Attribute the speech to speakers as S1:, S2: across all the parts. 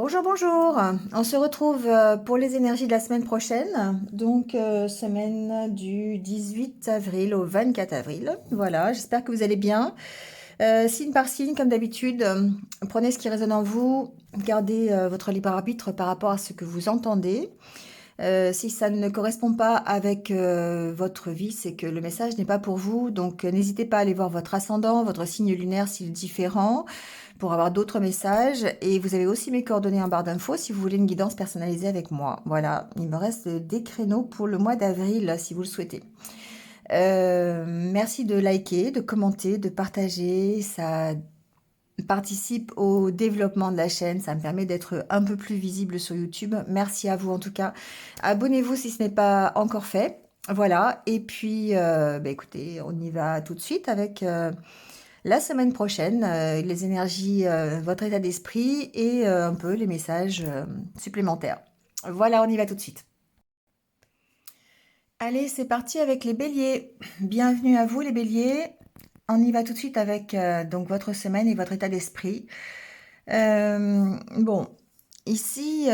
S1: Bonjour, bonjour. On se retrouve pour les énergies de la semaine prochaine, donc semaine du 18 avril au 24 avril. Voilà, j'espère que vous allez bien. Signe par signe, comme d'habitude, prenez ce qui résonne en vous, gardez votre libre arbitre par rapport à ce que vous entendez. Si ça ne correspond pas avec votre vie, c'est que le message n'est pas pour vous. Donc n'hésitez pas à aller voir votre ascendant, votre signe lunaire s'il est différent, pour avoir d'autres messages. Et vous avez aussi mes coordonnées en barre d'infos si vous voulez une guidance personnalisée avec moi. Voilà, il me reste des créneaux pour le mois d'avril si vous le souhaitez. Merci de liker, de commenter, de partager. Ça participe au développement de la chaîne. Ça me permet d'être un peu plus visible sur YouTube. Merci à vous en tout cas. Abonnez-vous si ce n'est pas encore fait. Voilà. Et puis, écoutez, on y va tout de suite avec la semaine prochaine, les énergies, votre état d'esprit et un peu les messages supplémentaires. Voilà, on y va tout de suite. Allez, c'est parti avec les béliers. Bienvenue à vous les béliers. On y va tout de suite avec donc votre semaine et votre état d'esprit. Bon, ici,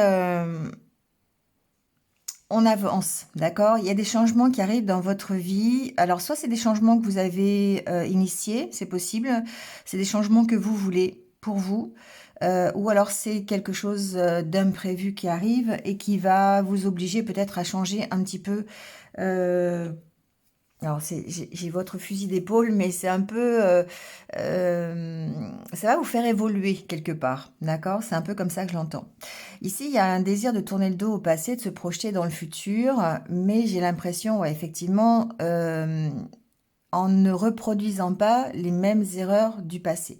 S1: on avance, d'accord? Il y a des changements qui arrivent dans votre vie. Alors, soit c'est des changements que vous avez initiés, c'est possible. C'est des changements que vous voulez pour vous. Ou alors c'est quelque chose d'imprévu qui arrive et qui va vous obliger peut-être à changer un petit peu. euh, alors, j'ai votre fusil d'épaule, mais c'est un peu, ça va vous faire évoluer quelque part, d'accord? C'est un peu comme ça que je l'entends. Ici, il y a un désir de tourner le dos au passé, de se projeter dans le futur, mais j'ai l'impression, ouais, effectivement, en ne reproduisant pas les mêmes erreurs du passé.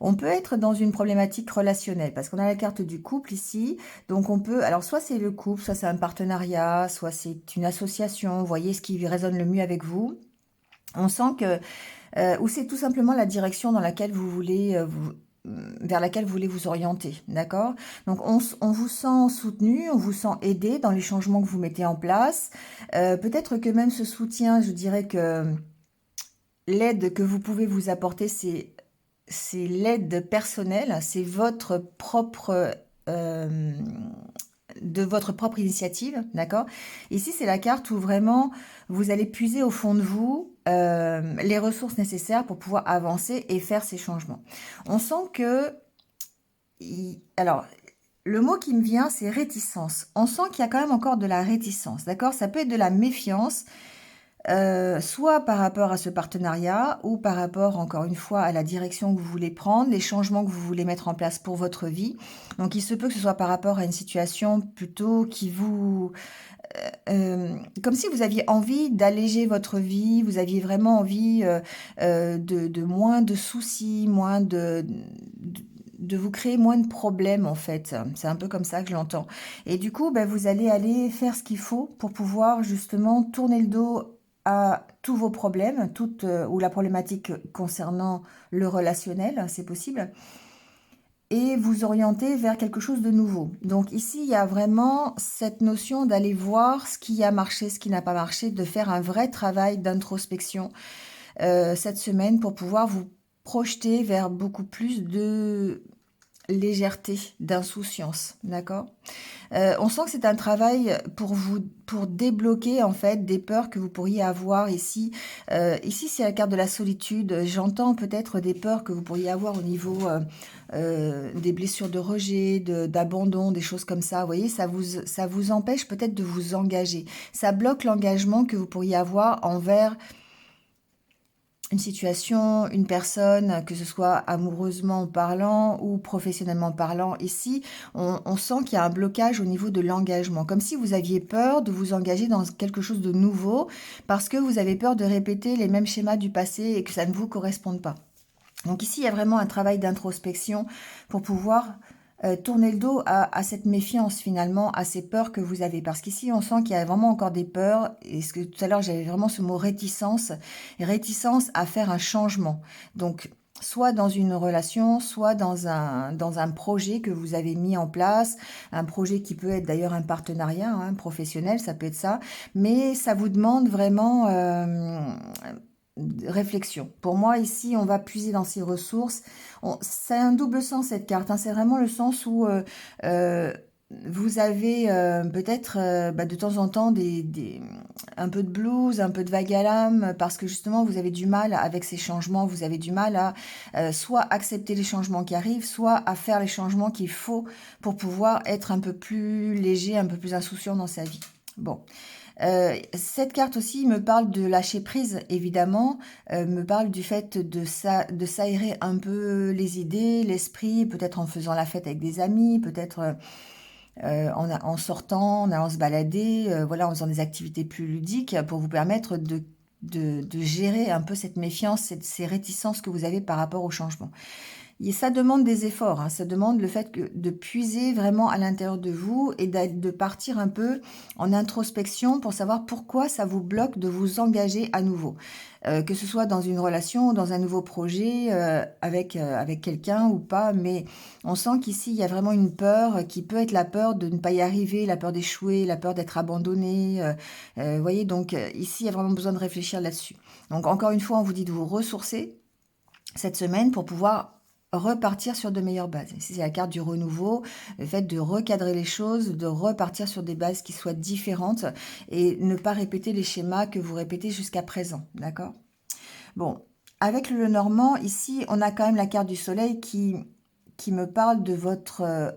S1: On peut être dans une problématique relationnelle parce qu'on a la carte du couple ici. Donc on peut, alors soit c'est le couple, soit c'est un partenariat, soit c'est une association. Vous voyez ce qui résonne le mieux avec vous. On sent que, ou c'est tout simplement la direction dans laquelle vous voulez vers laquelle vous voulez vous orienter, d'accord? Donc on vous sent soutenu, on vous sent aidé dans les changements que vous mettez en place. Peut-être que même ce soutien, je dirais que l'aide que vous pouvez vous apporter, c'est l'aide personnelle, c'est votre propre de votre propre initiative, d'accord? Ici, c'est la carte où vraiment vous allez puiser au fond de vous les ressources nécessaires pour pouvoir avancer et faire ces changements. On sent que, alors, le mot qui me vient, c'est réticence. On sent qu'il y a quand même encore de la réticence, d'accord? Ça peut être de la méfiance, soit par rapport à ce partenariat ou par rapport, encore une fois, à la direction que vous voulez prendre, les changements que vous voulez mettre en place pour votre vie. Donc, il se peut que ce soit par rapport à une situation plutôt qui vous... comme si vous aviez envie d'alléger votre vie, vous aviez vraiment envie de moins de soucis, moins de vous créer moins de problèmes en fait. C'est un peu comme ça que je l'entends. Et du coup, ben, vous allez aller faire ce qu'il faut pour pouvoir justement tourner le dos à tous vos problèmes, ou la problématique concernant le relationnel, c'est possible, et vous orienter vers quelque chose de nouveau. Donc ici, il y a vraiment cette notion d'aller voir ce qui a marché, ce qui n'a pas marché, de faire un vrai travail d'introspection cette semaine pour pouvoir vous projeter vers beaucoup plus de légèreté, d'insouciance, d'accord? On sent que c'est un travail pour vous, pour débloquer en fait des peurs que vous pourriez avoir ici. Ici, c'est la carte de la solitude. J'entends peut-être des peurs que vous pourriez avoir au niveau des blessures de rejet, d'abandon, des choses comme ça. Vous voyez, ça vous empêche peut-être de vous engager. Ça bloque l'engagement que vous pourriez avoir envers une situation, une personne, que ce soit amoureusement parlant ou professionnellement parlant. Ici, on sent qu'il y a un blocage au niveau de l'engagement, comme si vous aviez peur de vous engager dans quelque chose de nouveau parce que vous avez peur de répéter les mêmes schémas du passé et que ça ne vous corresponde pas. Donc ici, il y a vraiment un travail d'introspection pour pouvoir tourner le dos à cette méfiance finalement, à ces peurs que vous avez. Parce qu'ici, on sent qu'il y a vraiment encore des peurs. Et ce que tout à l'heure, j'avais vraiment ce mot réticence. Réticence à faire un changement. Donc, soit dans une relation, soit dans un projet que vous avez mis en place. Un projet qui peut être d'ailleurs un partenariat professionnel, ça peut être ça. Mais ça vous demande vraiment réflexion. Pour moi, ici, on va puiser dans ses ressources. C'est un double sens, cette carte, hein. C'est vraiment le sens où euh, vous avez peut-être de temps en temps un peu de blues, un peu de vague à l'âme, parce que justement, vous avez du mal avec ces changements, vous avez du mal à soit accepter les changements qui arrivent, soit à faire les changements qu'il faut pour pouvoir être un peu plus léger, un peu plus insouciant dans sa vie. Bon. Cette carte aussi me parle de lâcher prise, évidemment, me parle du fait de s'aérer un peu les idées, l'esprit, peut-être en faisant la fête avec des amis, peut-être en sortant, en allant se balader, voilà, en faisant des activités plus ludiques pour vous permettre de gérer un peu cette méfiance, ces réticences que vous avez par rapport au changement. Et ça demande des efforts, hein. Ça demande le fait de puiser vraiment à l'intérieur de vous et de partir un peu en introspection pour savoir pourquoi ça vous bloque de vous engager à nouveau. Que ce soit dans une relation, dans un nouveau projet, avec quelqu'un ou pas, mais on sent qu'ici, il y a vraiment une peur qui peut être la peur de ne pas y arriver, la peur d'échouer, la peur d'être abandonné. Vous voyez, donc ici, il y a vraiment besoin de réfléchir là-dessus. Donc encore une fois, on vous dit de vous ressourcer cette semaine pour pouvoir repartir sur de meilleures bases. Ici, c'est la carte du renouveau, le fait de recadrer les choses, de repartir sur des bases qui soient différentes et ne pas répéter les schémas que vous répétez jusqu'à présent, d'accord? Bon, avec le Normand, ici, on a quand même la carte du soleil qui me parle de votre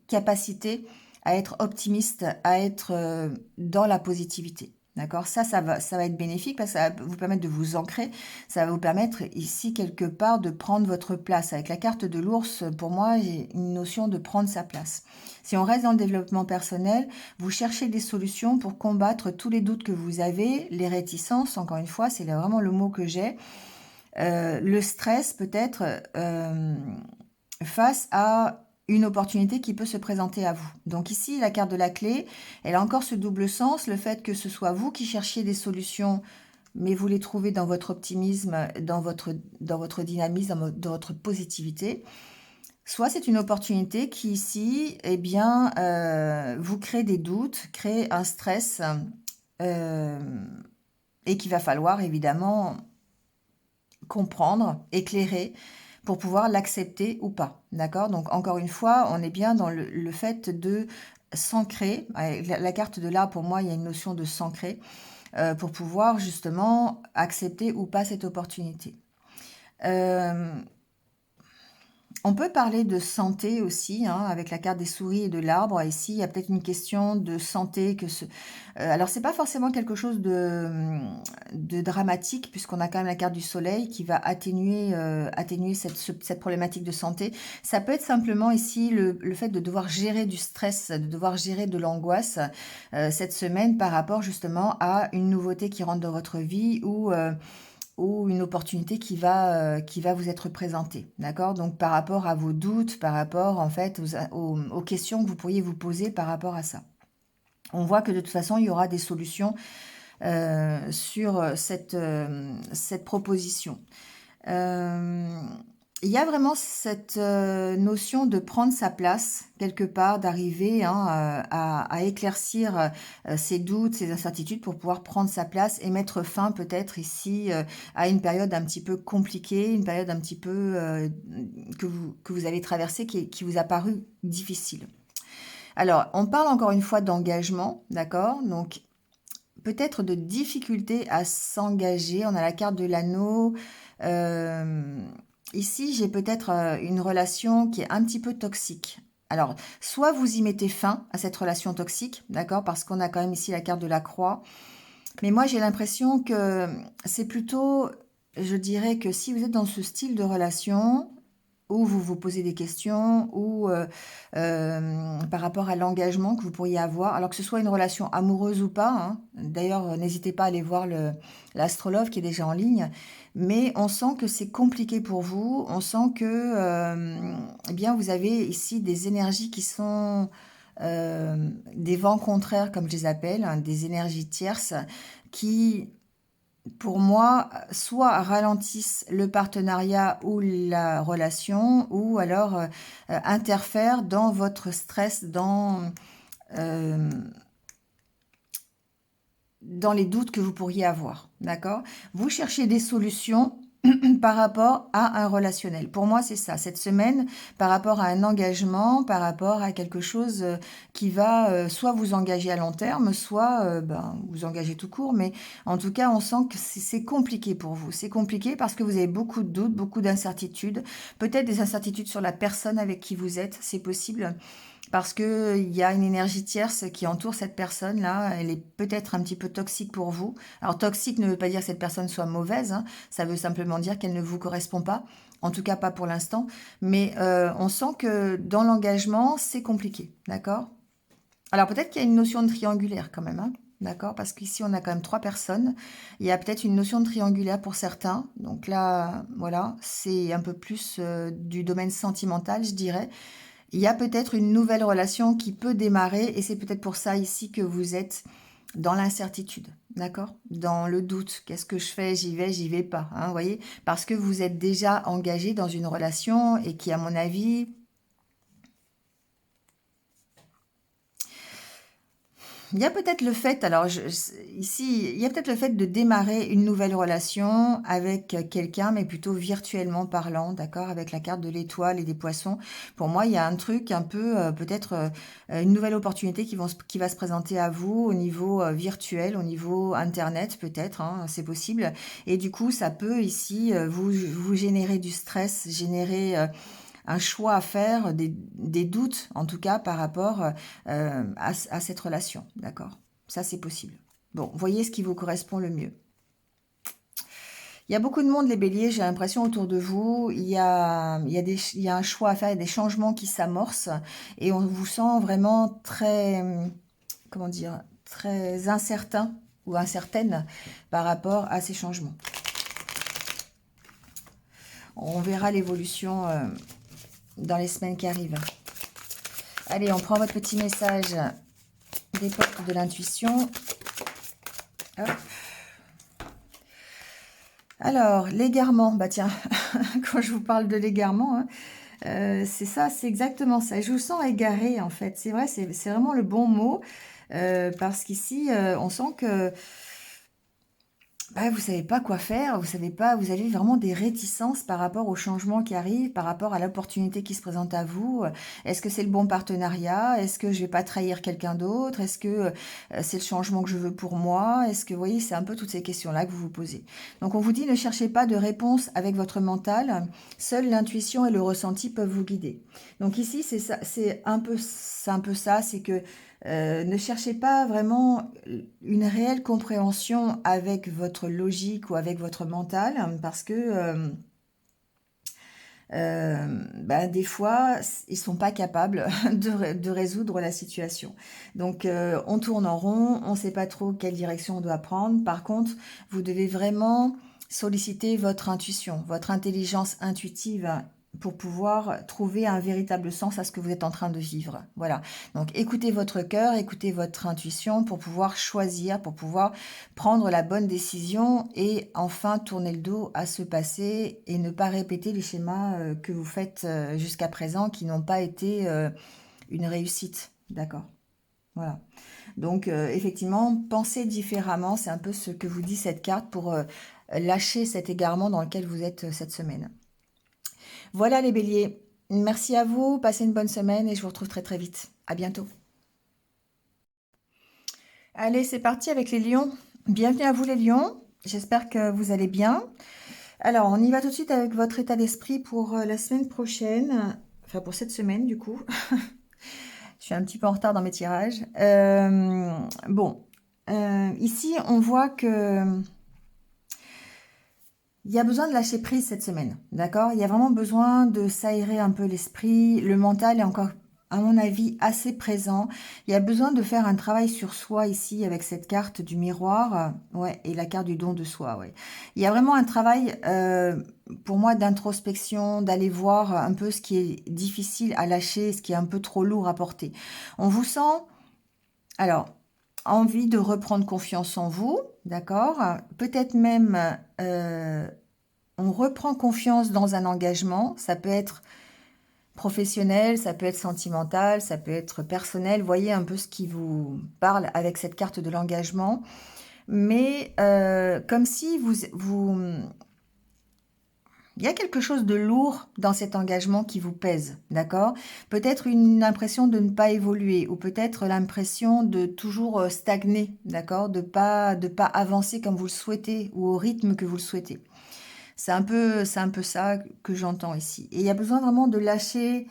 S1: capacité à être optimiste, à être dans la positivité. D'accord? Ça va être bénéfique parce que ça va vous permettre de vous ancrer. Ça va vous permettre ici, quelque part, de prendre votre place. Avec la carte de l'ours, pour moi, j'ai une notion de prendre sa place. Si on reste dans le développement personnel, vous cherchez des solutions pour combattre tous les doutes que vous avez, les réticences, encore une fois, c'est vraiment le mot que j'ai. Le stress, peut-être, face à une opportunité qui peut se présenter à vous. Donc ici, la carte de la clé, elle a encore ce double sens, le fait que ce soit vous qui cherchiez des solutions, mais vous les trouvez dans votre optimisme, dans votre dynamisme, dans votre positivité. Soit c'est une opportunité qui ici, eh bien, vous crée des doutes, crée un stress, euh, et qu'il va falloir évidemment comprendre, éclairer, pour pouvoir l'accepter ou pas. D'accord? Donc, encore une fois, on est bien dans le fait de s'ancrer. La carte de là, pour moi, il y a une notion de s'ancrer pour pouvoir justement accepter ou pas cette opportunité. Euh, on peut parler de santé aussi, hein, avec la carte des souris et de l'arbre. Ici, il y a peut-être une question de santé. Alors, c'est pas forcément quelque chose de dramatique, puisqu'on a quand même la carte du soleil qui va atténuer cette problématique de santé. Ça peut être simplement ici le fait de devoir gérer du stress, de devoir gérer de l'angoisse cette semaine par rapport justement à une nouveauté qui rentre dans votre vie ou une opportunité qui va vous être présentée, d'accord? Donc par rapport à vos doutes, par rapport en fait aux questions que vous pourriez vous poser par rapport à ça. On voit que de toute façon, il y aura des solutions sur cette proposition. Euh, il y a vraiment cette notion de prendre sa place quelque part, d'arriver à éclaircir ses doutes, ses incertitudes pour pouvoir prendre sa place et mettre fin peut-être ici à une période un petit peu compliquée, une période un petit peu que vous avez traversée qui vous a paru difficile. Alors, on parle encore une fois d'engagement, d'accord? Donc, peut-être de difficulté à s'engager. On a la carte de l'anneau. Euh, Ici, j'ai peut-être une relation qui est un petit peu toxique. Alors, soit vous y mettez fin à cette relation toxique, d'accord, parce qu'on a quand même ici la carte de la croix. Mais moi, j'ai l'impression que c'est plutôt, je dirais que si vous êtes dans ce style de relation, où vous vous posez des questions, ou par rapport à l'engagement que vous pourriez avoir, alors que ce soit une relation amoureuse ou pas, hein. D'ailleurs, n'hésitez pas à aller voir l'astrologue qui est déjà en ligne, mais on sent que c'est compliqué pour vous, on sent que eh bien, vous avez ici des énergies qui sont des vents contraires, comme je les appelle, hein, des énergies tierces, qui pour moi, soit ralentissent le partenariat ou la relation, ou alors interfèrent dans votre stress, euh, dans les doutes que vous pourriez avoir, d'accord? Vous cherchez des solutions par rapport à un relationnel. Pour moi, c'est ça, cette semaine, par rapport à un engagement, par rapport à quelque chose qui va soit vous engager à long terme, soit vous engager tout court, mais en tout cas, on sent que c'est compliqué pour vous. C'est compliqué parce que vous avez beaucoup de doutes, beaucoup d'incertitudes, peut-être des incertitudes sur la personne avec qui vous êtes, c'est possible. Parce que il y a une énergie tierce qui entoure cette personne-là. Elle est peut-être un petit peu toxique pour vous. Alors, toxique ne veut pas dire que cette personne soit mauvaise, hein. Ça veut simplement dire qu'elle ne vous correspond pas. En tout cas, pas pour l'instant. Mais on sent que dans l'engagement, c'est compliqué. D'accord? Alors, peut-être qu'il y a une notion de triangulaire quand même, hein. D'accord? Parce qu'ici, on a quand même 3 personnes. Il y a peut-être une notion de triangulaire pour certains. Donc là, voilà, c'est un peu plus du domaine sentimental, je dirais. Il y a peut-être une nouvelle relation qui peut démarrer et c'est peut-être pour ça ici que vous êtes dans l'incertitude, d'accord? Dans le doute. Qu'est-ce que je fais? J'y vais pas, hein, vous voyez? Parce que vous êtes déjà engagé dans une relation et qui, à mon avis, il y a peut-être le fait, alors ici, il y a peut-être le fait de démarrer une nouvelle relation avec quelqu'un, mais plutôt virtuellement parlant, d'accord, avec la carte de l'étoile et des poissons. Pour moi, il y a un truc un peu, peut-être une nouvelle opportunité qui va se présenter à vous au niveau virtuel, au niveau Internet, peut-être, hein, c'est possible. Et du coup, ça peut ici vous générer du stress, générer un choix à faire, des doutes en tout cas par rapport à cette relation, d'accord? Ça c'est possible. Bon, voyez ce qui vous correspond le mieux. Il y a beaucoup de monde, les béliers, j'ai l'impression autour de vous, il y a un choix à faire, il y a des changements qui s'amorcent et on vous sent vraiment très, comment dire, très incertain ou incertaine par rapport à ces changements. On verra l'évolution dans les semaines qui arrivent. Allez, on prend votre petit message des portes de l'intuition. Hop. Alors, l'égarement, bah tiens, quand je vous parle de l'égarement, hein, c'est ça, c'est exactement ça. Je vous sens égaré en fait, c'est vrai, c'est vraiment le bon mot, parce qu'ici, on sent que vous savez pas quoi faire, vous savez pas, vous avez vraiment des réticences par rapport aux changements qui arrivent, par rapport à l'opportunité qui se présente à vous. Est-ce que c'est le bon partenariat? Est-ce que je vais pas trahir quelqu'un d'autre? Est-ce que c'est le changement que je veux pour moi? Est-ce que, vous voyez, c'est un peu toutes ces questions-là que vous vous posez. Donc on vous dit, ne cherchez pas de réponse avec votre mental, seule l'intuition et le ressenti peuvent vous guider. Donc ici, c'est ça, c'est un peu ça, c'est que ne cherchez pas vraiment une réelle compréhension avec votre logique ou avec votre mental, parce que des fois, ils sont pas capables de résoudre la situation. Donc, on tourne en rond, on ne sait pas trop quelle direction on doit prendre. Par contre, vous devez vraiment solliciter votre intuition, votre intelligence intuitive pour pouvoir trouver un véritable sens à ce que vous êtes en train de vivre. Voilà. Donc, écoutez votre cœur, écoutez votre intuition pour pouvoir choisir, pour pouvoir prendre la bonne décision et enfin tourner le dos à ce passé et ne pas répéter les schémas que vous faites jusqu'à présent qui n'ont pas été une réussite. D'accord. Voilà. Donc, effectivement, pensez différemment. C'est un peu ce que vous dit cette carte pour lâcher cet égarement dans lequel vous êtes cette semaine. Voilà les béliers. Merci à vous. Passez une bonne semaine et je vous retrouve très très vite. À bientôt. Allez, c'est parti avec les lions. Bienvenue à vous les lions. J'espère que vous allez bien. Alors, on y va tout de suite avec votre état d'esprit pour la semaine prochaine. Enfin, pour cette semaine, du coup. Je suis un petit peu en retard dans mes tirages. Ici, on voit que il y a besoin de lâcher prise cette semaine, d'accord? Il y a vraiment besoin de s'aérer un peu l'esprit. Le mental est encore, à mon avis, assez présent. Il y a besoin de faire un travail sur soi ici avec cette carte du miroir, ouais, et la carte du don de soi, ouais. Il y a vraiment un travail, pour moi, d'introspection, d'aller voir un peu ce qui est difficile à lâcher, ce qui est un peu trop lourd à porter. On vous sent, alors, envie de reprendre confiance en vous, d'accord? Peut-être même, on reprend confiance dans un engagement. Ça peut être professionnel, ça peut être sentimental, ça peut être personnel. Voyez un peu ce qui vous parle avec cette carte de l'engagement. mais comme si il y a quelque chose de lourd dans cet engagement qui vous pèse, d'accord? Peut-être une impression de ne pas évoluer ou peut-être l'impression de toujours stagner, d'accord? De pas avancer comme vous le souhaitez ou au rythme que vous le souhaitez. C'est un peu ça que j'entends ici. Et il y a besoin vraiment de lâcher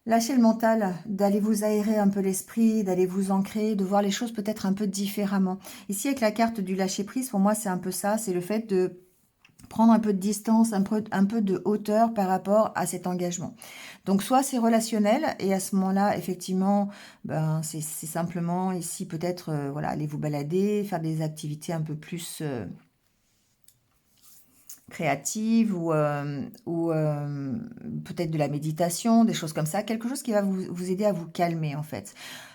S1: le mental, d'aller vous aérer un peu l'esprit, d'aller vous ancrer, de voir les choses peut-être un peu différemment. Ici, avec la carte du lâcher prise, pour moi, c'est un peu ça, c'est le fait de prendre un peu de distance, un peu de hauteur par rapport à cet engagement. Donc soit c'est relationnel et à ce moment-là, effectivement, ben, c'est simplement ici peut-être voilà, aller vous balader, faire des activités un peu plus créatives ou peut-être de la méditation, des choses comme ça, quelque chose qui va vous aider à vous calmer en fait.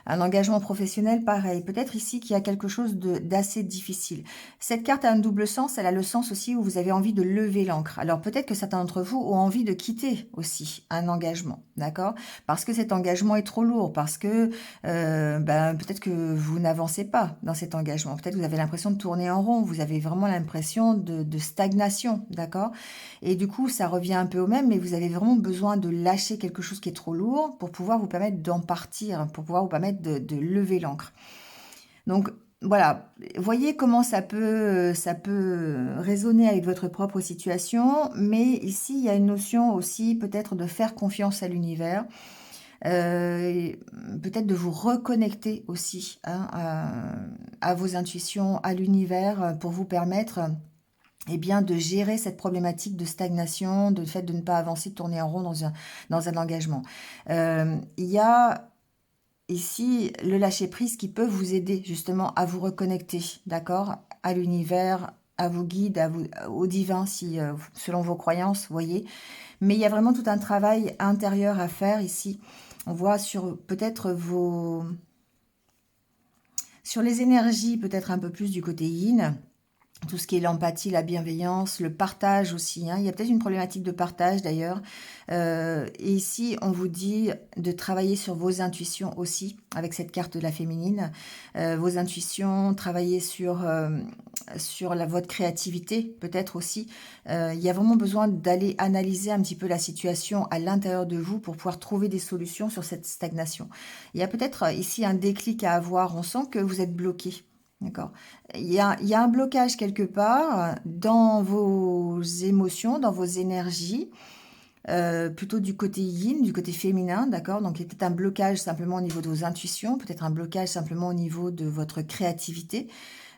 S1: Un engagement professionnel, pareil. Peut-être ici qu'il y a quelque chose d'assez difficile. Cette carte a un double sens. Elle a le sens aussi où vous avez envie de lever l'ancre. Alors peut-être que certains d'entre vous ont envie de quitter aussi un engagement, d'accord? Parce que cet engagement est trop lourd, parce que ben, peut-être que vous n'avancez pas dans cet engagement. Peut-être que vous avez l'impression de tourner en rond. Vous avez vraiment l'impression de stagnation, d'accord? Et du coup, ça revient un peu au même, mais vous avez vraiment besoin de lâcher quelque chose qui est trop lourd pour pouvoir vous permettre d'en partir, pour pouvoir vous permettre de lever l'ancre. Donc voilà, voyez comment ça peut résonner avec votre propre situation, mais ici, il y a une notion aussi peut-être de faire confiance à l'univers, et peut-être de vous reconnecter aussi hein, à vos intuitions, à l'univers, pour vous permettre eh bien, de gérer cette problématique de stagnation, de fait de ne pas avancer, de tourner en rond dans un engagement. Il y a ici le lâcher-prise qui peut vous aider justement à vous reconnecter, d'accord, à l'univers, à vos guides, au divin, si, selon vos croyances, vous voyez. Mais il y a vraiment tout un travail intérieur à faire ici. On voit sur peut-être sur les énergies, peut-être un peu plus du côté yin, tout ce qui est l'empathie, la bienveillance, le partage aussi. Hein. Il y a peut-être une problématique de partage d'ailleurs. Et ici, on vous dit de travailler sur vos intuitions aussi, avec cette carte de la féminine. Vos intuitions, travailler sur votre créativité peut-être aussi. Il y a vraiment besoin d'aller analyser un petit peu la situation à l'intérieur de vous pour pouvoir trouver des solutions sur cette stagnation. Il y a peut-être ici un déclic à avoir. On sent que vous êtes bloqué. D'accord. Il y a un blocage quelque part dans vos émotions, dans vos énergies, plutôt du côté yin, du côté féminin, d'accord? Donc, il y a peut-être un blocage simplement au niveau de vos intuitions, peut-être un blocage simplement au niveau de votre créativité,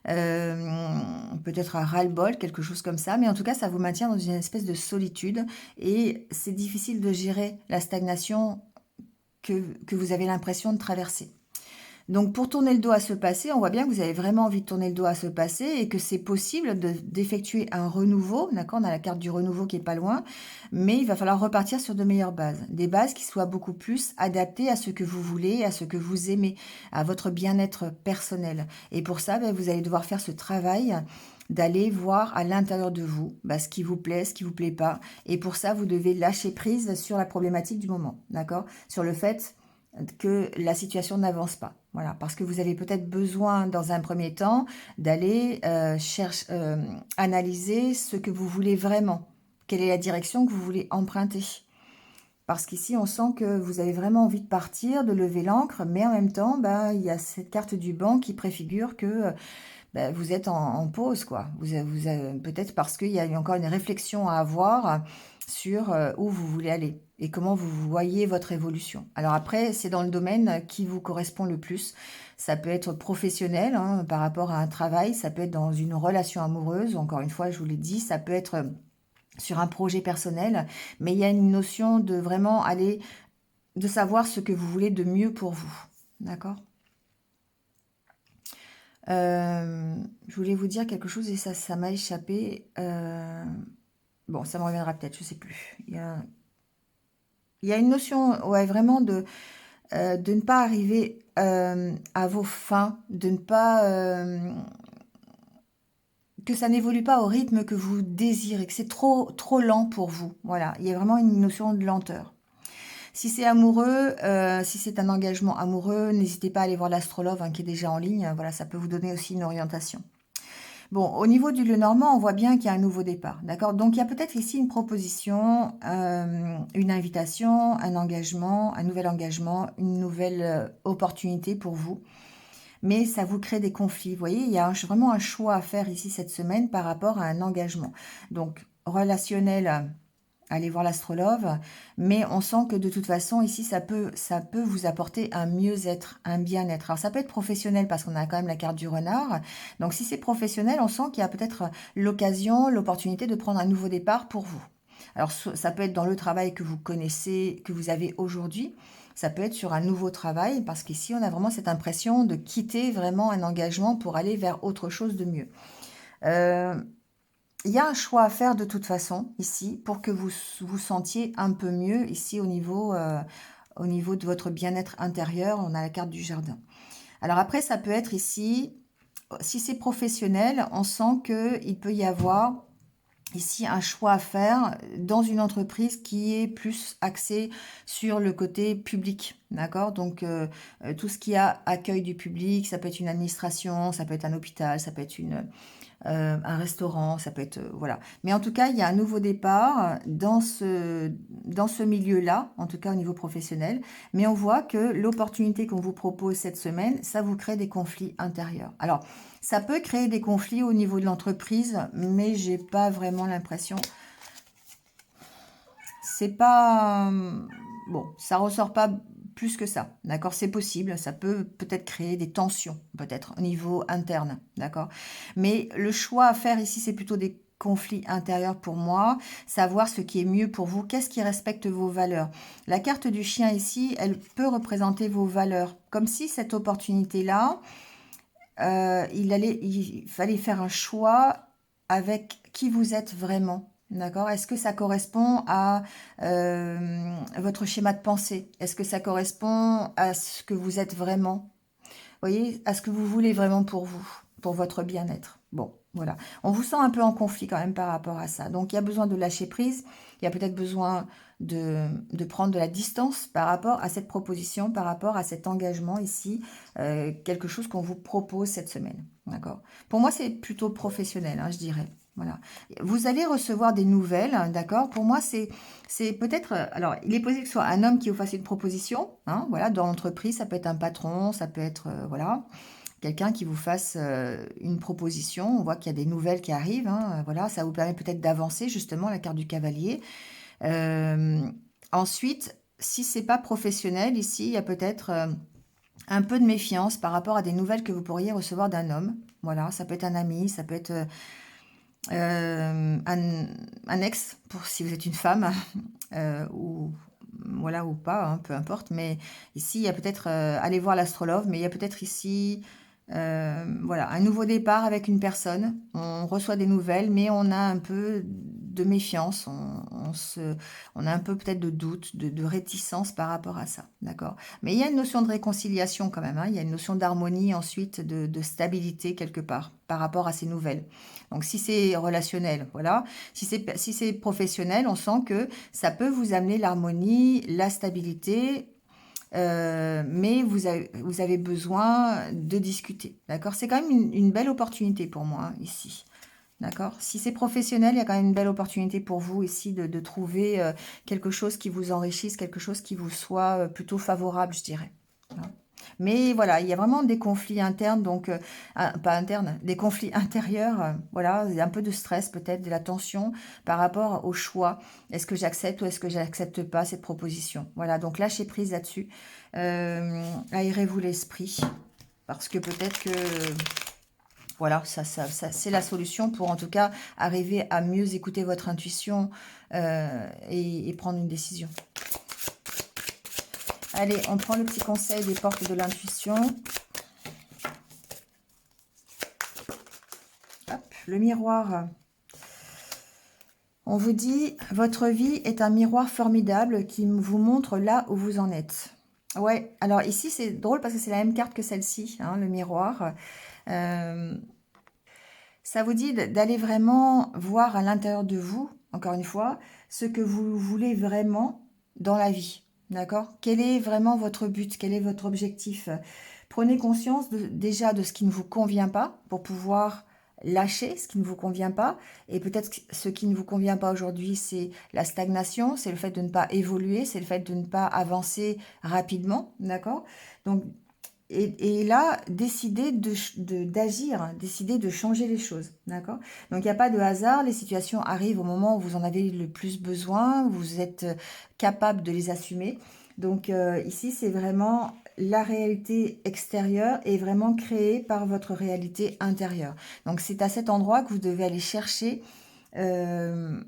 S1: peut-être un ras-le-bol, quelque chose comme ça. Mais en tout cas, ça vous maintient dans une espèce de solitude et c'est difficile de gérer la stagnation que vous avez l'impression de traverser. Donc pour tourner le dos à ce passé, on voit bien que vous avez vraiment envie de tourner le dos à ce passé et que c'est possible d'effectuer un renouveau. D'accord, on a la carte du renouveau qui est pas loin, mais il va falloir repartir sur de meilleures bases. Des bases qui soient beaucoup plus adaptées à ce que vous voulez, à ce que vous aimez, à votre bien-être personnel. Et pour ça, ben, vous allez devoir faire ce travail d'aller voir à l'intérieur de vous ce qui vous plaît, ce qui vous plaît pas. Et pour ça, vous devez lâcher prise sur la problématique du moment. D'accord, sur le fait que la situation n'avance pas. Voilà, parce que vous avez peut-être besoin, dans un premier temps, d'aller analyser ce que vous voulez vraiment. Quelle est la direction que vous voulez emprunter? Parce qu'ici, on sent que vous avez vraiment envie de partir, de lever l'ancre, mais en même temps, il y a cette carte du banc qui préfigure que vous êtes en pause, quoi. Peut-être parce qu'il y a encore une réflexion à avoir sur où vous voulez aller et comment vous voyez votre évolution. Alors après, c'est dans le domaine qui vous correspond le plus. Ça peut être professionnel hein, par rapport à un travail, ça peut être dans une relation amoureuse, encore une fois, je vous l'ai dit, ça peut être sur un projet personnel, mais il y a une notion de vraiment aller, de savoir ce que vous voulez de mieux pour vous. D'accord? Je voulais vous dire quelque chose et ça m'a échappé. Bon, ça me reviendra peut-être, je sais plus. Il y a une notion, ouais, vraiment de ne pas arriver à vos fins, de ne pas que ça n'évolue pas au rythme que vous désirez, que c'est trop lent pour vous. Voilà, il y a vraiment une notion de lenteur. Si c'est amoureux, si c'est un engagement amoureux, n'hésitez pas à aller voir l'astrologue hein, qui est déjà en ligne. Voilà, ça peut vous donner aussi une orientation. Bon, au niveau du Lenormand, on voit bien qu'il y a un nouveau départ, d'accord? Donc, il y a peut-être ici une proposition, une invitation, un engagement, un nouvel engagement, une nouvelle opportunité pour vous. Mais ça vous crée des conflits. Vous voyez, il y a vraiment un choix à faire ici cette semaine par rapport à un engagement. Donc, relationnel, allez voir l'astrologue, mais on sent que de toute façon, ici, ça peut vous apporter un mieux-être, un bien-être. Alors, ça peut être professionnel parce qu'on a quand même la carte du renard. Donc, si c'est professionnel, on sent qu'il y a peut-être l'occasion, l'opportunité de prendre un nouveau départ pour vous. Alors, ça peut être dans le travail que vous connaissez, que vous avez aujourd'hui. Ça peut être sur un nouveau travail parce qu'ici, on a vraiment cette impression de quitter vraiment un engagement pour aller vers autre chose de mieux. Euh, il y a un choix à faire de toute façon ici pour que vous vous sentiez un peu mieux ici au niveau de votre bien-être intérieur. On a la carte du jardin. Alors après, ça peut être ici, si c'est professionnel, on sent qu'il peut y avoir ici un choix à faire dans une entreprise qui est plus axée sur le côté public, d'accord? Donc tout ce qui a accueil du public, ça peut être une administration, ça peut être un hôpital, ça peut être un restaurant, ça peut être voilà. Mais en tout cas, il y a un nouveau départ dans ce milieu-là, en tout cas au niveau professionnel. Mais on voit que l'opportunité qu'on vous propose cette semaine, ça vous crée des conflits intérieurs. Alors, ça peut créer des conflits au niveau de l'entreprise, mais j'ai pas vraiment l'impression. C'est pas bon, ça ressort pas plus que ça, d'accord? C'est possible, ça peut peut-être créer des tensions, peut-être au niveau interne, d'accord? Mais le choix à faire ici, c'est plutôt des conflits intérieurs pour moi, savoir ce qui est mieux pour vous, qu'est-ce qui respecte vos valeurs. La carte du chien ici, elle peut représenter vos valeurs, comme si cette opportunité-là, il fallait faire un choix avec qui vous êtes vraiment. D'accord? Est-ce que ça correspond à votre schéma de pensée? Est-ce que ça correspond à ce que vous êtes vraiment? Vous voyez, à ce que vous voulez vraiment pour vous, pour votre bien-être. Bon, voilà. On vous sent un peu en conflit quand même par rapport à ça. Donc, il y a besoin de lâcher prise. Il y a peut-être besoin de prendre de la distance par rapport à cette proposition, par rapport à cet engagement ici, quelque chose qu'on vous propose cette semaine. D'accord? Pour moi, c'est plutôt professionnel, hein, je dirais. Voilà. Vous allez recevoir des nouvelles, hein, d'accord? Pour moi, c'est peut-être... alors, il est possible que ce soit un homme qui vous fasse une proposition, hein, voilà, dans l'entreprise, ça peut être un patron, ça peut être, voilà, quelqu'un qui vous fasse une proposition. On voit qu'il y a des nouvelles qui arrivent, hein, voilà, ça vous permet peut-être d'avancer, justement, la carte du cavalier. Euh, ensuite, si c'est pas professionnel, ici, il y a peut-être un peu de méfiance par rapport à des nouvelles que vous pourriez recevoir d'un homme. Voilà, ça peut être un ami, ça peut être un ex, pour si vous êtes une femme, ou voilà ou pas, hein, peu importe. Mais ici, il y a peut-être, allez voir l'astrologue, mais il y a peut-être ici, voilà, un nouveau départ avec une personne. On reçoit des nouvelles, mais on a un peu de méfiance, on a un peu peut-être de doute, de réticence par rapport à ça, d'accord? Mais il y a une notion de réconciliation quand même, hein, il y a une notion d'harmonie ensuite, de stabilité quelque part par rapport à ces nouvelles. Donc si c'est relationnel, voilà. Si c'est professionnel, on sent que ça peut vous amener l'harmonie, la stabilité, mais vous avez besoin de discuter. D'accord? C'est quand même une belle opportunité pour moi, hein, ici. D'accord? Si c'est professionnel, il y a quand même une belle opportunité pour vous ici de trouver quelque chose qui vous enrichisse, quelque chose qui vous soit plutôt favorable, je dirais. Hein. Mais voilà, il y a vraiment des conflits internes, donc pas internes, des conflits intérieurs. Voilà, il y a un peu de stress peut-être, de la tension par rapport au choix. Est-ce que j'accepte ou est-ce que j'accepte pas cette proposition? Voilà, donc lâchez prise là-dessus. Aérez-vous l'esprit parce que peut-être que voilà, ça, c'est la solution pour en tout cas arriver à mieux écouter votre intuition et prendre une décision. Allez, on prend le petit conseil des portes de l'intuition. Hop, le miroir. On vous dit, votre vie est un miroir formidable qui vous montre là où vous en êtes. Ouais, alors ici c'est drôle parce que c'est la même carte que celle-ci, hein, le miroir. Euh, Ça vous dit d'aller vraiment voir à l'intérieur de vous, encore une fois, ce que vous voulez vraiment dans la vie. D'accord? Quel est vraiment votre but? Quel est votre objectif? Prenez conscience déjà de ce qui ne vous convient pas pour pouvoir lâcher ce qui ne vous convient pas. Et peut-être que ce qui ne vous convient pas aujourd'hui, c'est la stagnation, c'est le fait de ne pas évoluer, c'est le fait de ne pas avancer rapidement, d'accord? Donc, et là, décider d'agir, hein, décider de changer les choses, d'accord? Donc, il n'y a pas de hasard, les situations arrivent au moment où vous en avez le plus besoin, vous êtes capable de les assumer. Donc, ici, c'est vraiment la réalité extérieure est vraiment créée par votre réalité intérieure. Donc, c'est à cet endroit que vous devez aller chercher euh,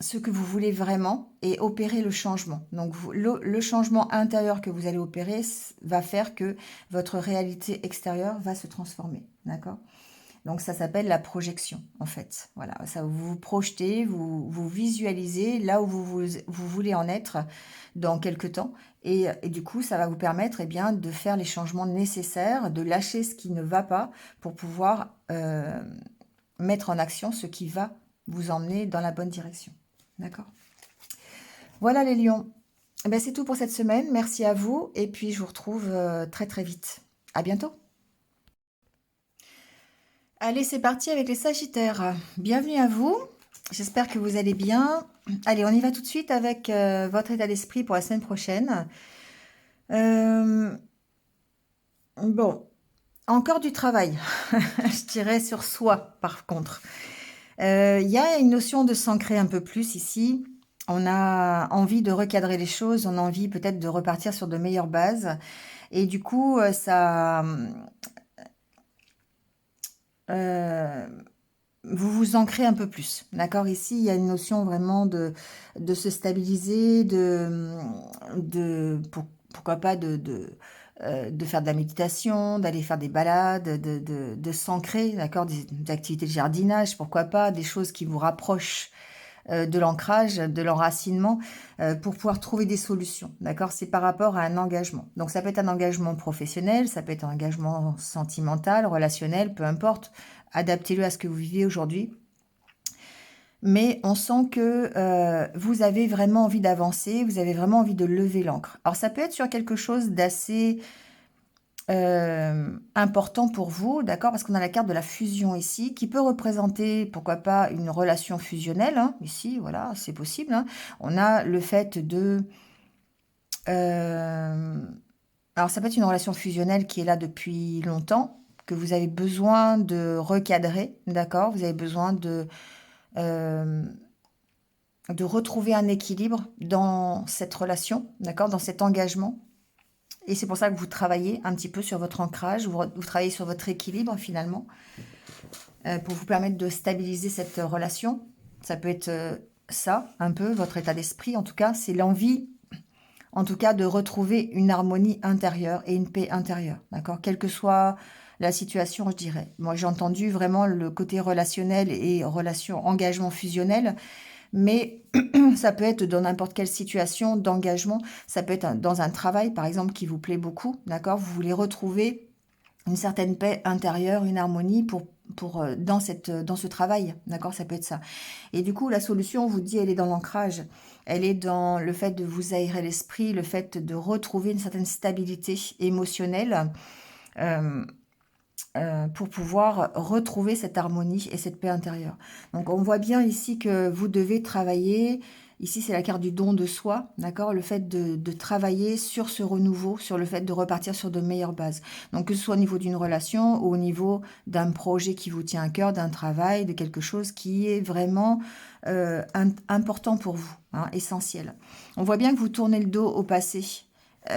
S1: ce que vous voulez vraiment et opérer le changement. Donc le changement intérieur que vous allez opérer va faire que votre réalité extérieure va se transformer. D'accord? Donc ça s'appelle la projection en fait. Voilà, ça vous vous projetez, vous visualisez là où vous voulez en être dans quelques temps. Et du coup, ça va vous permettre bien, de faire les changements nécessaires, de lâcher ce qui ne va pas pour pouvoir mettre en action ce qui va vous emmener dans la bonne direction. D'accord? Voilà les lions. Eh ben, c'est tout pour cette semaine. Merci à vous. Et puis, je vous retrouve très très vite. À bientôt. Allez, c'est parti avec les Sagittaires. Bienvenue à vous. J'espère que vous allez bien. Allez, on y va tout de suite avec votre état d'esprit pour la semaine prochaine. Euh, bon, encore du travail, je dirais sur soi par contre. Il y a une notion de s'ancrer un peu plus ici. On a envie de recadrer les choses, on a envie peut-être de repartir sur de meilleures bases. Et du coup, euh, vous vous ancrez un peu plus. D'accord? Ici, il y a une notion vraiment de se stabiliser, pourquoi pas de faire de la méditation, d'aller faire des balades, de s'ancrer, d'accord? Des activités de jardinage, pourquoi pas, des choses qui vous rapprochent de l'ancrage, de l'enracinement, pour pouvoir trouver des solutions. D'accord? C'est par rapport à un engagement. Donc ça peut être un engagement professionnel, ça peut être un engagement sentimental, relationnel, peu importe. Adaptez-le à ce que vous vivez aujourd'hui. Mais on sent que vous avez vraiment envie d'avancer, vous avez vraiment envie de lever l'ancre. Alors ça peut être sur quelque chose d'assez important pour vous, d'accord? Parce qu'on a la carte de la fusion ici, qui peut représenter, pourquoi pas, une relation fusionnelle, hein, ici, voilà, c'est possible, hein. On a le fait de... alors, ça peut être une relation fusionnelle qui est là depuis longtemps, que vous avez besoin de recadrer, d'accord? Vous avez besoin euh, de retrouver un équilibre dans cette relation, d'accord? Dans cet engagement. Et c'est pour ça que vous travaillez un petit peu sur votre ancrage, vous travaillez sur votre équilibre finalement, pour vous permettre de stabiliser cette relation. Ça peut être ça, un peu, votre état d'esprit. En tout cas, c'est l'envie, en tout cas, de retrouver une harmonie intérieure et une paix intérieure. D'accord? Quelle que soit la situation, je dirais. Moi, j'ai entendu vraiment le côté relationnel et relation, engagement fusionnel. Mais ça peut être dans n'importe quelle situation d'engagement. Ça peut être dans un travail, par exemple, qui vous plaît beaucoup. D'accord? Vous voulez retrouver une certaine paix intérieure, une harmonie dans ce travail. D'accord? Ça peut être ça. Et du coup, la solution, on vous dit, elle est dans l'ancrage. Elle est dans le fait de vous aérer l'esprit, le fait de retrouver une certaine stabilité émotionnelle. euh, pour pouvoir retrouver cette harmonie et cette paix intérieure. Donc on voit bien ici que vous devez travailler, ici c'est la carte du don de soi, d'accord? Le fait de travailler sur ce renouveau, sur le fait de repartir sur de meilleures bases. Donc que ce soit au niveau d'une relation ou au niveau d'un projet qui vous tient à cœur, d'un travail, de quelque chose qui est vraiment important pour vous, hein, essentiel. On voit bien que vous tournez le dos au passé,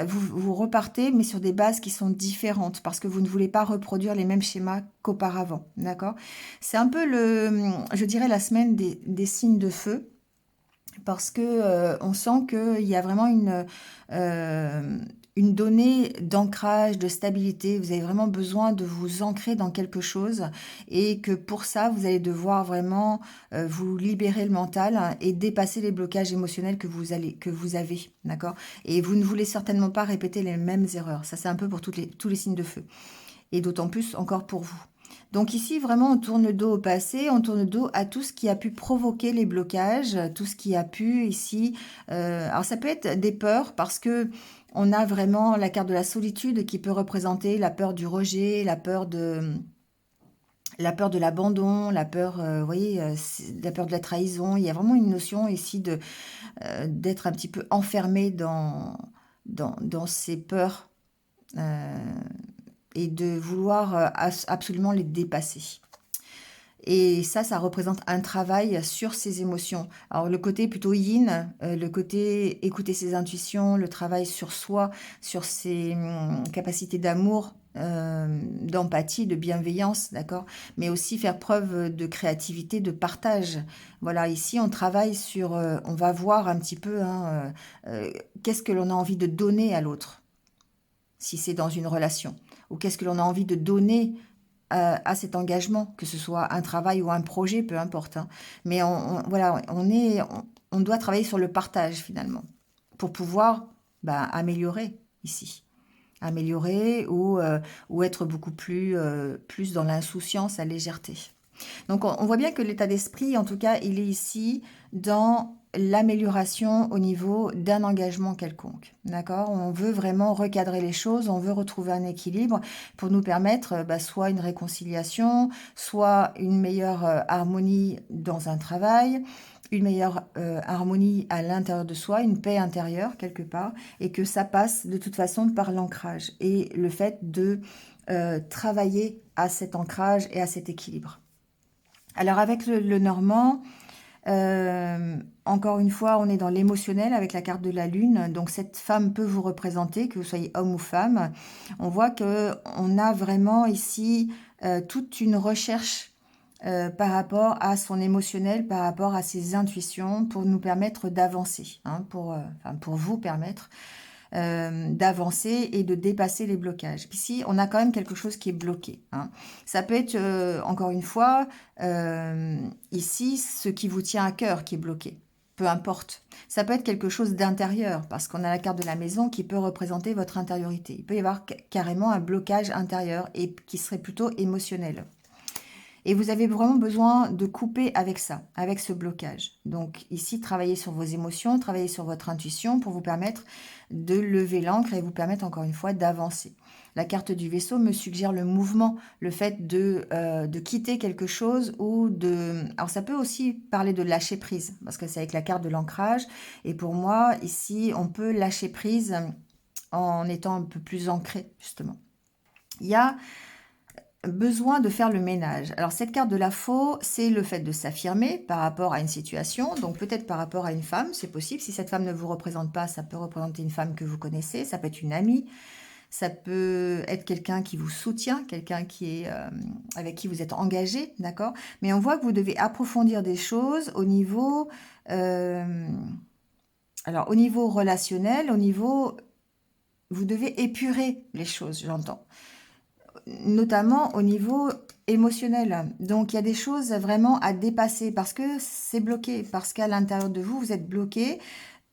S1: vous repartez, mais sur des bases qui sont différentes, parce que vous ne voulez pas reproduire les mêmes schémas qu'auparavant, d'accord? C'est un peu je dirais, la semaine des signes de feu, parce que on sent qu'il y a vraiment une donnée d'ancrage, de stabilité. Vous avez vraiment besoin de vous ancrer dans quelque chose et que pour ça, vous allez devoir vraiment vous libérer le mental, hein, et dépasser les blocages émotionnels que vous avez, d'accord? Et vous ne voulez certainement pas répéter les mêmes erreurs. Ça, c'est un peu pour tous les signes de feu. Et d'autant plus encore pour vous. Donc ici, vraiment, on tourne le dos au passé, on tourne le dos à tout ce qui a pu provoquer les blocages, tout ce qui a pu ici... alors ça peut être des peurs parce que on a vraiment la carte de la solitude qui peut représenter la peur du rejet, la peur la peur de l'abandon, la peur, vous voyez, la peur de la trahison. Il y a vraiment une notion ici d'être un petit peu enfermé dans ces peurs et de vouloir absolument les dépasser. Et ça représente un travail sur ses émotions. Alors le côté plutôt yin, le côté écouter ses intuitions, le travail sur soi, sur ses capacités d'amour, d'empathie, de bienveillance, d'accord? Mais aussi faire preuve de créativité, de partage. Voilà, ici on travaille sur, on va voir un petit peu hein, qu'est-ce que l'on a envie de donner à l'autre, si c'est dans une relation, ou qu'est-ce que l'on a envie de donner à cet engagement, que ce soit un travail ou un projet, peu importe. Hein. Mais voilà, on doit travailler sur le partage finalement pour pouvoir améliorer ici. Améliorer ou être beaucoup plus dans l'insouciance, la légèreté. Donc on voit bien que l'état d'esprit, en tout cas, il est ici dans l'amélioration au niveau d'un engagement quelconque. D'accord? On veut vraiment recadrer les choses, on veut retrouver un équilibre pour nous permettre soit une réconciliation, soit une meilleure harmonie dans un travail, une meilleure harmonie à l'intérieur de soi, une paix intérieure quelque part, et que ça passe de toute façon par l'ancrage et le fait de travailler à cet ancrage et à cet équilibre. Alors avec le normand, encore une fois, on est dans l'émotionnel avec la carte de la lune. Donc cette femme peut vous représenter, que vous soyez homme ou femme. On voit qu'on a vraiment ici toute une recherche par rapport à son émotionnel, par rapport à ses intuitions, pour nous permettre d'avancer, hein, pour vous permettre d'avancer et de dépasser les blocages. Ici, on a quand même quelque chose qui est bloqué. Hein. Ça peut être, encore une fois, ici, ce qui vous tient à cœur qui est bloqué. Peu importe. Ça peut être quelque chose d'intérieur, parce qu'on a la carte de la maison qui peut représenter votre intériorité. Il peut y avoir carrément un blocage intérieur et qui serait plutôt émotionnel. Et vous avez vraiment besoin de couper avec ça, avec ce blocage. Donc ici, travaillez sur vos émotions, travaillez sur votre intuition pour vous permettre de lever l'ancre et vous permettre encore une fois d'avancer. La carte du vaisseau me suggère le mouvement, le fait de quitter quelque chose ou de... Alors ça peut aussi parler de lâcher prise, parce que c'est avec la carte de l'ancrage. Et pour moi, ici, on peut lâcher prise en étant un peu plus ancré, justement. Il y a besoin de faire le ménage. Alors cette carte de la faux, c'est le fait de s'affirmer par rapport à une situation, donc peut-être par rapport à une femme, c'est possible. Si cette femme ne vous représente pas, ça peut représenter une femme que vous connaissez, ça peut être une amie, ça peut être quelqu'un qui vous soutient, quelqu'un qui est avec qui vous êtes engagé, d'accord? Mais on voit que vous devez approfondir des choses au niveau, alors au niveau relationnel, au niveau, vous devez épurer les choses, j'entends. Notamment au niveau émotionnel. Donc, il y a des choses vraiment à dépasser parce que c'est bloqué, parce qu'à l'intérieur de vous, vous êtes bloqué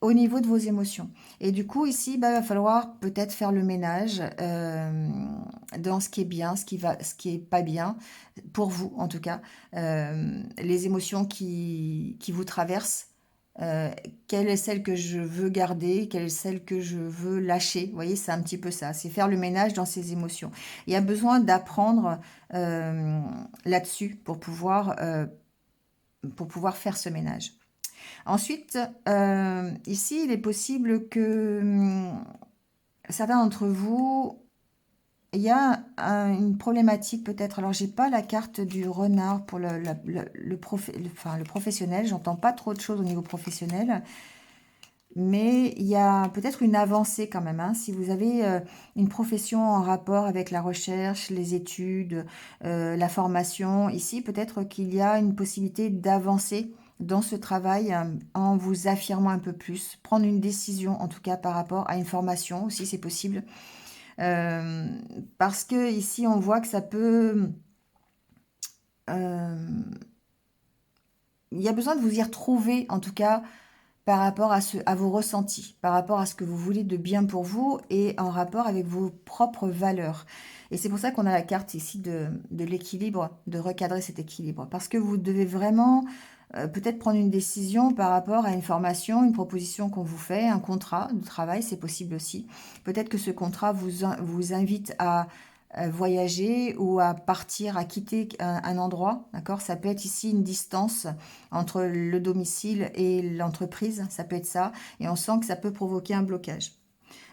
S1: au niveau de vos émotions. Et du coup, ici, il va falloir peut-être faire le ménage dans ce qui est bien, ce qui est pas bien, pour vous en tout cas. Les émotions qui vous traversent. Quelle est celle que je veux garder, quelle est celle que je veux lâcher. Vous voyez, c'est un petit peu ça, c'est faire le ménage dans ses émotions. Il y a besoin d'apprendre là-dessus pour pouvoir faire ce ménage. Ensuite, ici, il est possible que certains d'entre vous, il y a une problématique peut-être. Alors, j'ai pas la carte du renard pour le professionnel. J'entends pas trop de choses au niveau professionnel. Mais il y a peut-être une avancée quand même. Hein. Si vous avez une profession en rapport avec la recherche, les études, la formation, ici, peut-être qu'il y a une possibilité d'avancer dans ce travail en vous affirmant un peu plus. Prendre une décision, en tout cas, par rapport à une formation aussi, c'est possible. Parce que ici, on voit que ça peut... il y a besoin de vous y retrouver, en tout cas, par rapport à vos ressentis, par rapport à ce que vous voulez de bien pour vous et en rapport avec vos propres valeurs. Et c'est pour ça qu'on a la carte ici de l'équilibre, de recadrer cet équilibre. Parce que vous devez vraiment peut-être prendre une décision par rapport à une formation, une proposition qu'on vous fait, un contrat de travail, c'est possible aussi. Peut-être que ce contrat vous invite à voyager ou à partir, à quitter un endroit, d'accord? Ça peut être ici une distance entre le domicile et l'entreprise, ça peut être ça, et on sent que ça peut provoquer un blocage.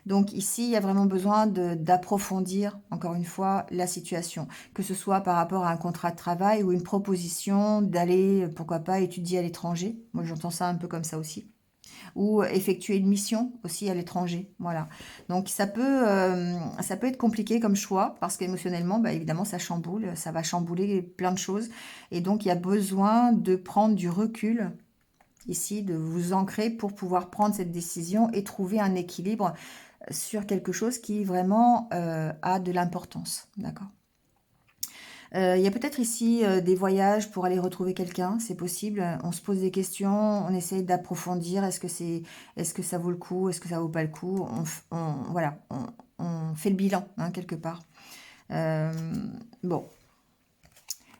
S1: Donc ici, il y a vraiment besoin d'approfondir, encore une fois, la situation, que ce soit par rapport à un contrat de travail ou une proposition d'aller, pourquoi pas, étudier à l'étranger. Moi, j'entends ça un peu comme ça aussi. Ou effectuer une mission aussi à l'étranger. Voilà. Donc ça peut être compliqué comme choix parce qu'émotionnellement, bah, évidemment, ça chamboule, ça va chambouler plein de choses. Et donc, il y a besoin de prendre du recul ici, de vous ancrer pour pouvoir prendre cette décision et trouver un équilibre sur quelque chose qui vraiment a de l'importance. D'accord. Il y a peut-être ici des voyages pour aller retrouver quelqu'un, c'est possible. On se pose des questions, on essaye d'approfondir. Est-ce que ça vaut le coup, est-ce que ça vaut pas le coup? Voilà, on fait le bilan hein, quelque part. Euh, bon,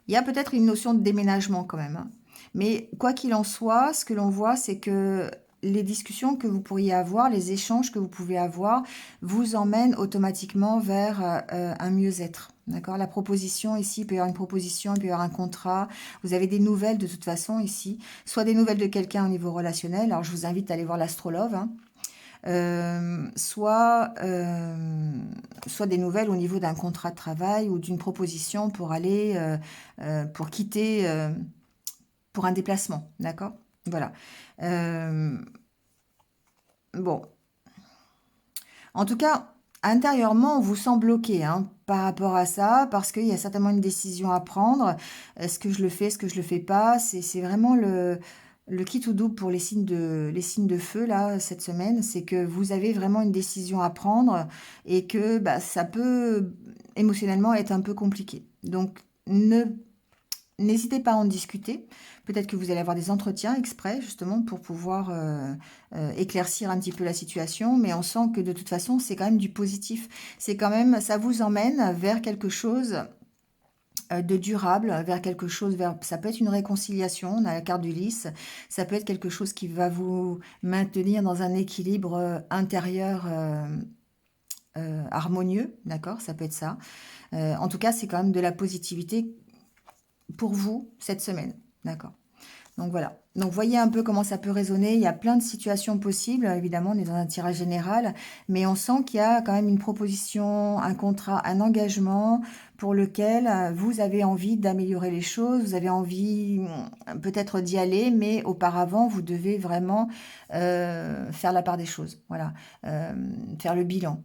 S1: il y a peut-être une notion de déménagement quand même, hein. Mais quoi qu'il en soit, ce que l'on voit, c'est que les discussions que vous pourriez avoir, les échanges que vous pouvez avoir, vous emmènent automatiquement vers un mieux-être. D'accord? La proposition ici, il peut y avoir une proposition, il peut y avoir un contrat. Vous avez des nouvelles de toute façon ici, soit des nouvelles de quelqu'un au niveau relationnel. Alors je vous invite à aller voir l'astrologue, hein. Soit des nouvelles au niveau d'un contrat de travail ou d'une proposition pour aller, pour quitter, pour un déplacement, d'accord? Voilà. Euh, bon, en tout cas, intérieurement, on vous sent bloqué hein, par rapport à ça, parce qu'il y a certainement une décision à prendre. Est-ce que je le fais, est-ce que je le fais pas? C'est vraiment le kit ou double pour les signes de feu, là, cette semaine. C'est que vous avez vraiment une décision à prendre et que bah, ça peut émotionnellement être un peu compliqué. Donc, n'hésitez pas à en discuter. Peut-être que vous allez avoir des entretiens exprès, justement, pour pouvoir éclaircir un petit peu la situation. Mais on sent que de toute façon, c'est quand même du positif. C'est quand même, ça vous emmène vers quelque chose de durable, vers quelque chose, ça peut être une réconciliation, on a la carte du lys, ça peut être quelque chose qui va vous maintenir dans un équilibre intérieur harmonieux, d'accord? Ça peut être ça. En tout cas, c'est quand même de la positivité pour vous cette semaine. D'accord. Donc voilà. Donc voyez un peu comment ça peut résonner. Il y a plein de situations possibles. Évidemment, on est dans un tirage général, mais on sent qu'il y a quand même une proposition, un contrat, un engagement pour lequel vous avez envie d'améliorer les choses. Vous avez envie peut-être d'y aller, mais auparavant, vous devez vraiment faire la part des choses. Voilà. Faire le bilan.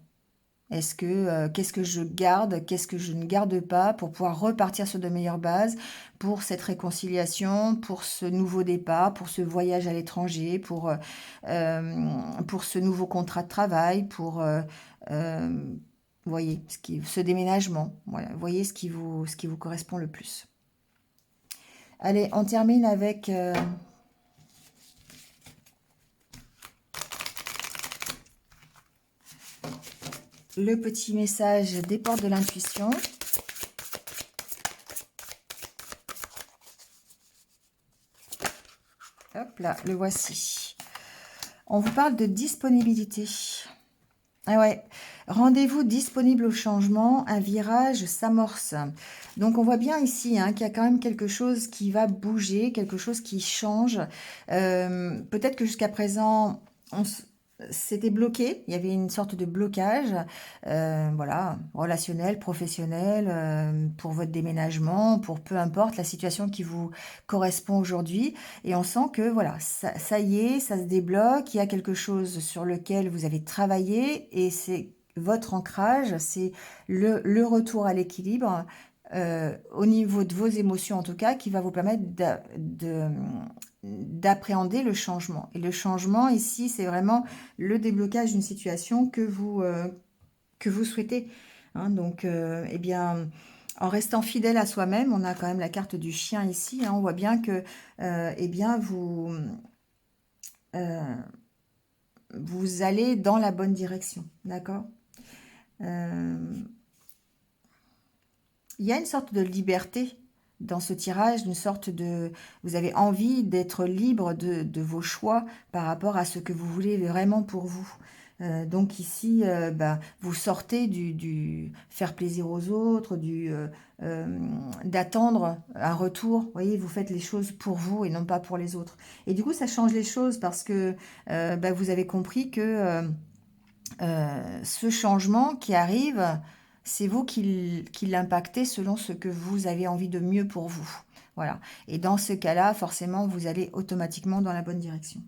S1: Qu'est-ce que je garde, qu'est-ce que je ne garde pas pour pouvoir repartir sur de meilleures bases, pour cette réconciliation, pour ce nouveau départ, pour ce voyage à l'étranger, pour ce nouveau contrat de travail, voyez, ce déménagement. Voilà, voyez ce qui vous correspond le plus. Allez, on termine avec le petit message des portes de l'intuition. Hop là, le voici. On vous parle de disponibilité. Ah ouais, rendez-vous disponible au changement, un virage s'amorce. Donc on voit bien ici hein, qu'il y a quand même quelque chose qui va bouger, quelque chose qui change. Peut-être que jusqu'à présent, c'était bloqué, il y avait une sorte de blocage, voilà, relationnel, professionnel, pour votre déménagement, pour peu importe la situation qui vous correspond aujourd'hui. Et on sent que voilà, ça y est, ça se débloque, il y a quelque chose sur lequel vous avez travaillé et c'est votre ancrage, c'est le retour à l'équilibre au niveau de vos émotions en tout cas, qui va vous permettre d'appréhender le changement. Et le changement ici, c'est vraiment le déblocage d'une situation que vous souhaitez. Hein. Donc, eh bien, en restant fidèle à soi-même, on a quand même la carte du chien ici. Hein. On voit bien que, eh bien, euh, vous allez dans la bonne direction. D'accord? Il y a une sorte de liberté dans ce tirage, une sorte de... Vous avez envie d'être libre de vos choix par rapport à ce que vous voulez vraiment pour vous. Donc ici, vous sortez du faire plaisir aux autres, d'attendre un retour. Vous voyez, vous faites les choses pour vous et non pas pour les autres. Et du coup, ça change les choses parce que vous avez compris que ce changement qui arrive, c'est vous qui l'impactez selon ce que vous avez envie de mieux pour vous. Voilà. Et dans ce cas-là, forcément, vous allez automatiquement dans la bonne direction.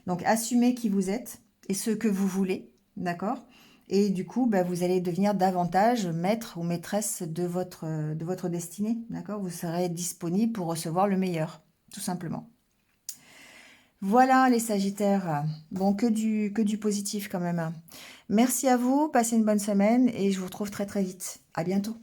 S1: Donc, assumez qui vous êtes et ce que vous voulez, d'accord? Et du coup, vous allez devenir davantage maître ou maîtresse de votre destinée, d'accord? Vous serez disponible pour recevoir le meilleur, tout simplement. Voilà les Sagittaires. Bon, que du positif quand même. Merci à vous, passez une bonne semaine et je vous retrouve très très vite. À bientôt.